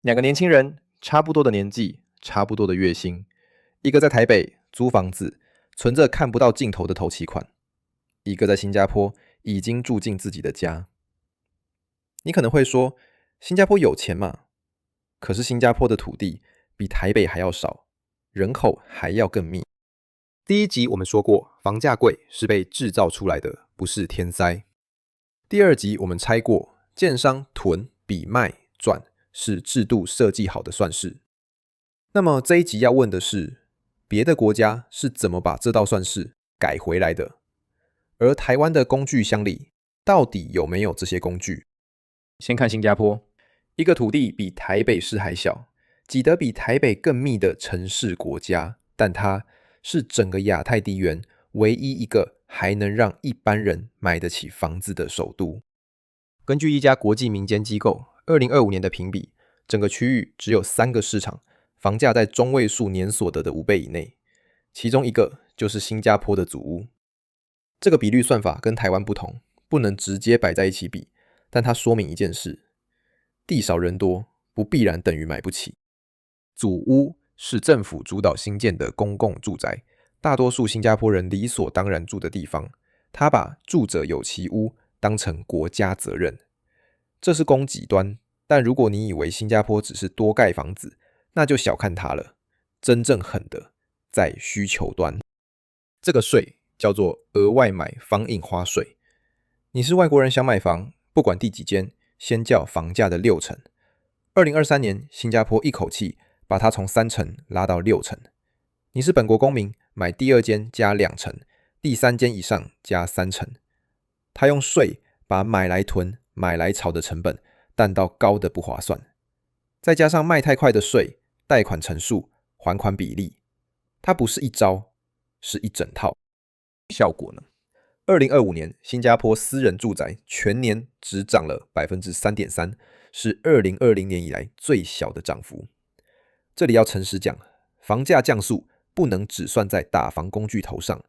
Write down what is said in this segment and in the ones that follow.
两个年轻人，差不多的年纪，差不多的月薪，一个在台北租房子，存着看不到尽头的头期款，一个在新加坡已经住进自己的家。你可能会说，新加坡有钱嘛？可是新加坡的土地比台北还要少，人口还要更密。第一集我们说过，房价贵是被制造出来的，不是天灾。第二集我们拆过，建商囤比卖赚是制度设计好的算式。那么这一集要问的是，别的国家是怎么把这道算式改回来的？而台湾的工具箱里到底有没有这些工具？先看新加坡，一个土地比台北市还小，挤得比台北更密的城市国家，但它是整个亚太地缘唯一一个还能让一般人买得起房子的首都。根据一家国际民间机构2025年的评比，整个区域只有3个市场，房价在中位数年所得的5倍以内，其中一个就是新加坡的祖屋。这个比率算法跟台湾不同，不能直接摆在一起比，但它说明一件事：地少人多不必然等于买不起。祖屋是政府主导兴建的公共住宅，大多数新加坡人理所当然住的地方，他把住者有其屋当成国家责任。这是供给端，但如果你以为新加坡只是多盖房子，那就小看它了。真正狠的在需求端。这个税叫做额外买方印花税。你是外国人想买房，不管第几间，先缴房价的60%。2023年，新加坡一口气把它从3%拉到6%。你是本国公民，买第二间加2%，第3间以上加3%。他用税把买来囤、买来炒的成本淡到高的不划算，再加上卖太快的税、贷款成数、还款比例，它不是一招，是一整套。效果呢？2025年新加坡私人住宅全年只涨了 3.3%， 是2020年以来最小的涨幅。这里要诚实讲，房价降速不能只算在打房工具头上，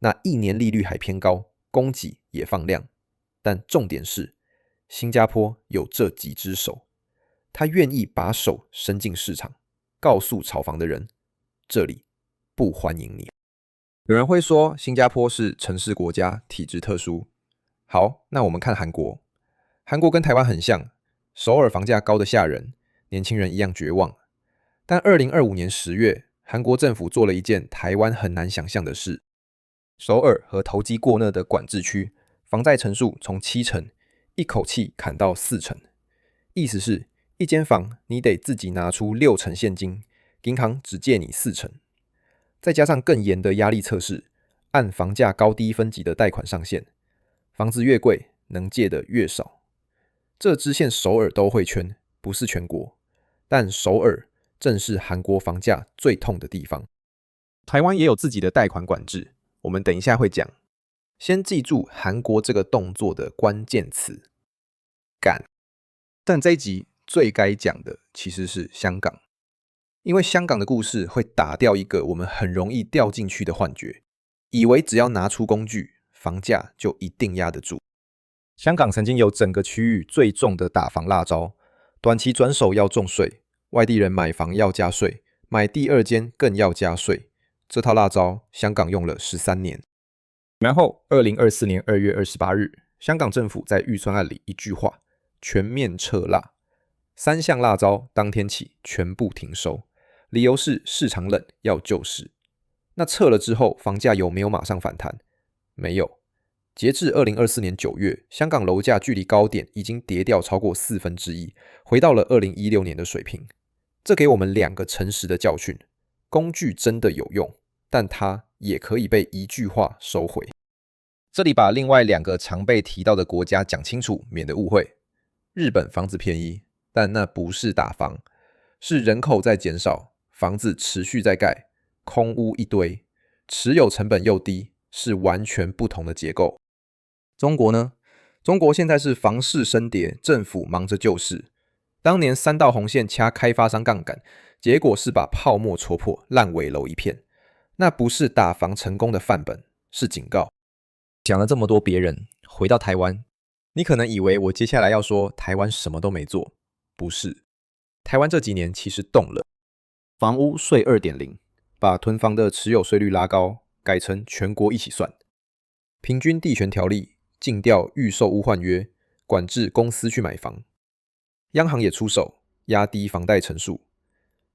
那一年利率还偏高，供给也放量。但重点是，新加坡有这几只手，他愿意把手伸进市场，告诉炒房的人，这里不欢迎你。有人会说新加坡是城市国家，体制特殊。好，那我们看韩国。韩国跟台湾很像，首尔房价高得吓人，年轻人一样绝望。但2025年10月，韩国政府做了一件台湾很难想象的事。首尔和投机过热的管制区，房贷成数从7%一口气砍到4%，意思是一间房你得自己拿出6%现金，银行只借你4%。再加上更严的压力测试，按房价高低分级的贷款上限，房子越贵，能借的越少。这支线首尔都会圈，不是全国，但首尔正是韩国房价最痛的地方。台湾也有自己的贷款管制，我们等一下会讲。先记住韩国这个动作的关键词：敢。但这一集最该讲的其实是香港。因为香港的故事会打掉一个我们很容易掉进去的幻觉，以为只要拿出工具，房价就一定压得住。香港曾经有整个区域最重的打房辣招，短期转手要重税，外地人买房要加税，买第二间更要加税。这套辣招，香港用了13年。然后2024年2月28日，香港政府在预算案里一句话：全面撤辣，3项辣招当天起全部停收。理由是市场冷，要救市。那撤了之后，房价有没有马上反弹？没有。截至2024年9月，香港楼价距离高点已经跌掉超过1/4，回到了2016年的水平。这给我们2个诚实的教训：工具真的有用，但它也可以被一句话收回。这里把另外2个常被提到的国家讲清楚，免得误会。日本房子便宜，但那不是打房，是人口在减少。房子持续在盖，空屋一堆，持有成本又低，是完全不同的结构。中国呢？中国现在是房市升跌，政府忙着救市。当年3道红线掐开发商杠杆，结果是把泡沫戳破，烂尾楼一片。那不是打房成功的范本，是警告。讲了这么多别人，回到台湾，你可能以为我接下来要说台湾什么都没做，不是。台湾这几年其实动了，房屋税 2.0 把囤房的持有税率拉高，改成全国一起算。平均地权条例禁掉预售屋换约，管制公司去买房。央行也出手，压低房贷成数。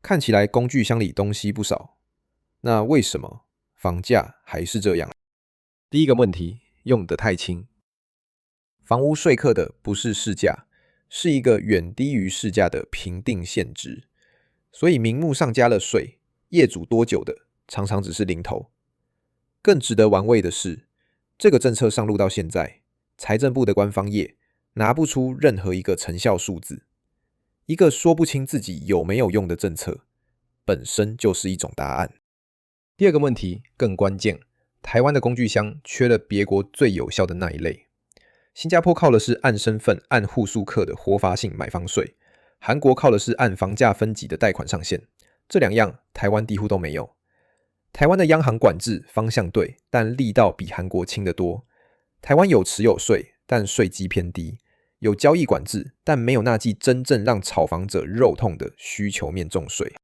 看起来工具箱里东西不少，那为什么房价还是这样？第一个问题，用得太轻。房屋税课的不是市价，是一个远低于市价的评定现值，所以名目上加了税，业主多久的常常只是零头。更值得玩味的是，这个政策上路到现在，财政部的官方页拿不出任何一个成效数字。一个说不清自己有没有用的政策，本身就是一种答案。第二个问题更关键，台湾的工具箱缺了别国最有效的那一类。新加坡靠的是按身份、按户数课的活罚性买房税，韩国靠的是按房价分级的贷款上限，这两样台湾几乎都没有。台湾的央行管制方向对，但力道比韩国轻得多。台湾有持有税，但税基偏低。有交易管制，但没有那记真正让炒房者肉痛的需求面重税。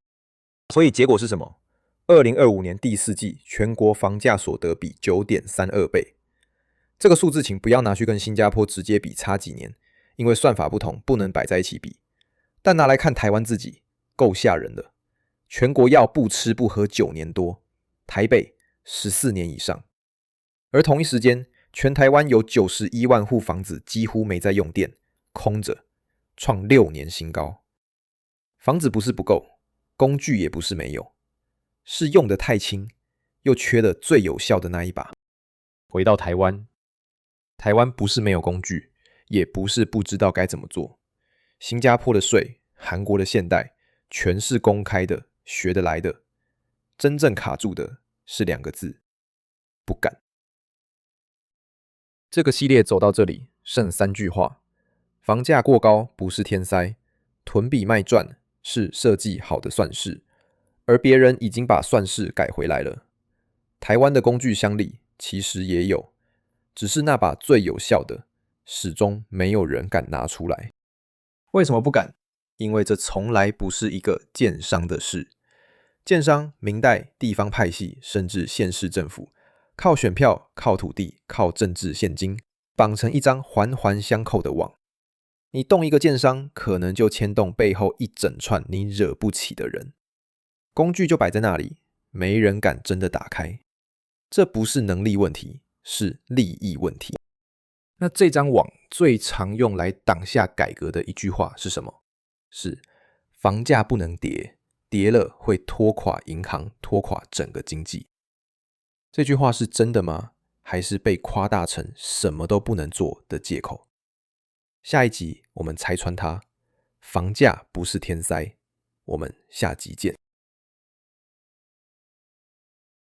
所以结果是什么？2025年第4季全国房价所得比 9.32 倍。这个数字请不要拿去跟新加坡直接比差几年，因为算法不同，不能摆在一起比。但拿来看台湾自己，够吓人的。全国要不吃不喝9年多，台北14年以上。而同一时间，全台湾有91万户房子几乎没在用电，空着，创6年新高。房子不是不够，工具也不是没有，是用得太轻，又缺了最有效的那一把。回到台湾，台湾不是没有工具，也不是不知道该怎么做。新加坡的税，韩国的现代，全是公开的，学得来的。真正卡住的是2个字：不敢。这个系列走到这里，剩3句话：房价过高不是天灾，囤比卖赚是设计好的算式，而别人已经把算式改回来了。台湾的工具箱里其实也有，只是那把最有效的，始终没有人敢拿出来。为什么不敢？因为这从来不是一个建商的事。建商、民代、地方派系，甚至县市政府，靠选票、靠土地、靠政治现金，绑成一张环环相扣的网。你动一个建商，可能就牵动背后一整串你惹不起的人。工具就摆在那里，没人敢真的打开。这不是能力问题，是利益问题。那这张网最常用来挡下改革的一句话是什么？是房价不能跌，跌了会拖垮银行，拖垮整个经济。这句话是真的吗？还是被夸大成什么都不能做的借口？下一集我们拆穿它，房价不是天灾。我们下集见。